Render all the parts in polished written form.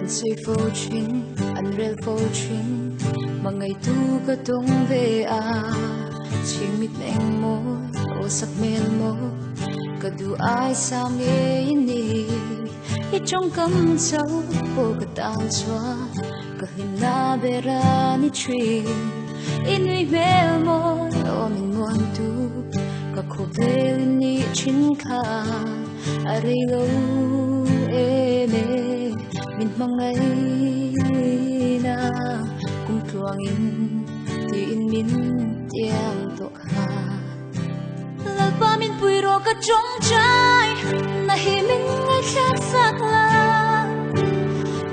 say phô chính anh rel phô chính mà ngày tu có tung về chỉ mít anh môi ô sắc men môi cả du ai sao nghe ini ít trong cấm cháu vô cả tan xóa cả hình na bera ni tree inui mel môi ô mình muốn tu cả khô về ni chín kha ari lâu em mình mong ngày na cùng tuang in thì in min tiang to ha lalpa min puiro ka trong trái na hi min ngay khác sắc la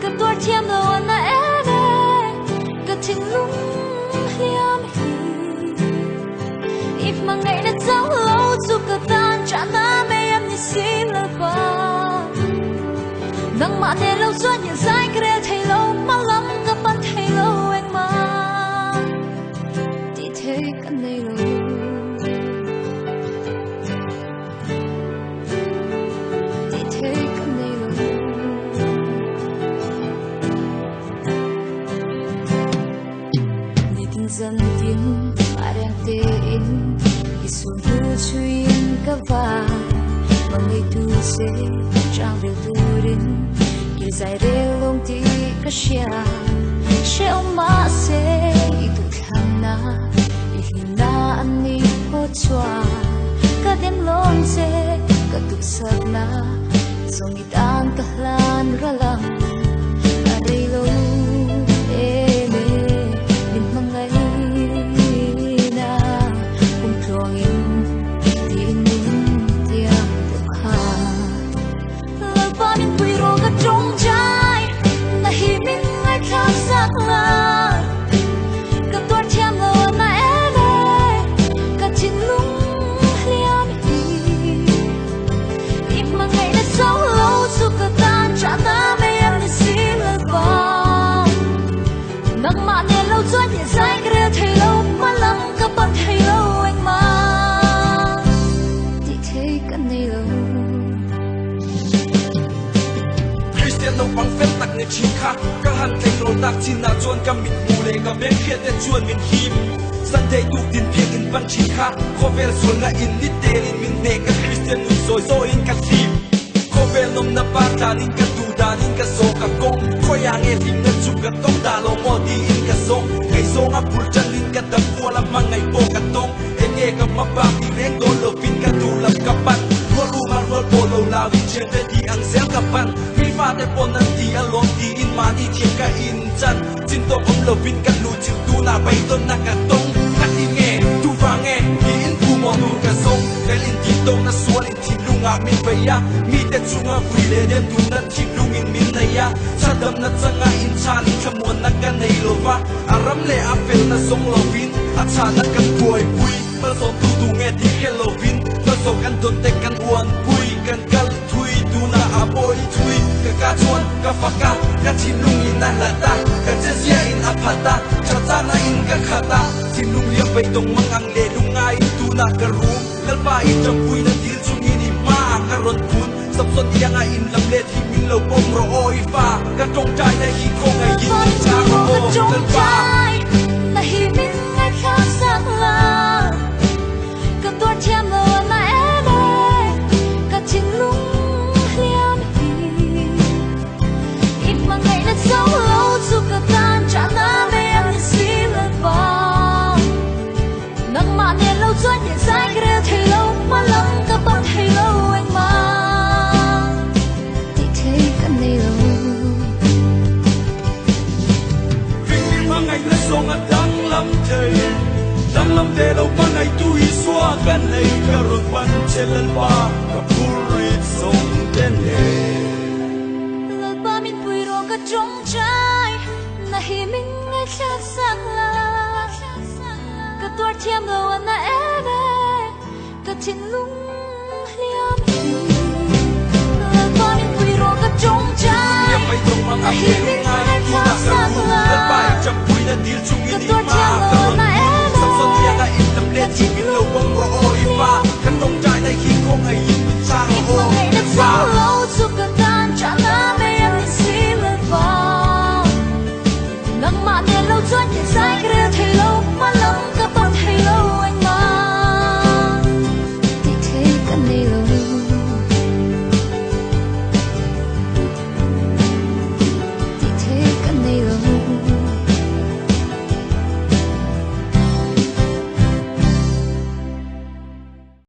ka tua thiam lo na eve ka thing lung hiam hi if mang ngày na zau lo zu ka tan cha na me am ni sim lalpa nang ma ne lo chuan yan sai kre thei lo ma lam ka pan thei lo eng ma ti thei kan nei lo ti thei kan nei lo ni tin zan tin arang te in isu tu chuin ka va ma ngai tu se chang vil tu rin dài rêu lông tí cả xia xe ông má xe tu thang na hình na anh đi hốt xoa cả đêm lông xe cả tục sập na song ít an cả lan ra lăng ari lo em mình mang ngày na cùng thong in tin min tiang tục ha lalpa min pui ro ka trong chi kha ka han thei ro tak chin na chuan ka mit mu le ka bek khiat te chuan min him san dei tu tin phiak in pan chi kha khovel sul na in ni te in min ne ka christian nu soi so in ka sim khovel nom na pa ta nin ka tu da nin ka so ka kong khoya nge thing na chu ka tong da lo mo di in ka song kai so nga pul chan nin ka ta pu la mangai po ka tong e nge ka ma pa ti reng do lo pin ka tu la ka pan ro lu ma ro po lo la vi chen te di ang sel ka pan fa te pon nan ti alon ti in ma ni thiam ka in chan chin to om lo vin ka lu chiu tu na bai ton na ka tong ka ti nge tu va nge ni in pu mo nu ka song tel in ti to na suan in ti lunga min bai ya mi te chunga pui le den tu na ti lung in min na ya cha dam na changa in cha ni khamon na ka nei lo va aram le a fel na song lo vin a cha na kan pui pui pa so tu tu nge ti hello vin pa so kan don te kan wan pui kan kal thui tu na a boy thui ka chuan ka faka ka chin lung in na la ta ka chesia in aphata cha cha na in ka khata chin lung liam bai tong mang ang le lungai tu na ka room lalpa in jam pui na til chung in ma ka ron phun sap son yang in lam le thi min lo pom ro oi fa ka tong chai na hi ko ngai yin cha ro lalpa na hi min ngai khang sak la ka tor thiam lo na em ka chin lung sau lâu zu ka tan cha na me am ni sim la ba nang ma ne lo chuan ye sai kre thei lo ma lam ka pan thei lo anh ma ti thei kan nei lo vinh ma ngày na song a dang lam te lo ma ngày tu i swa kan nei ka ro pan chelan ba ka puri song ten he trong trái na hi min ngay khác sắc la ka tua thiam lo na eve ka thin lung liam hi la pa min pui ro ka trong trái na hi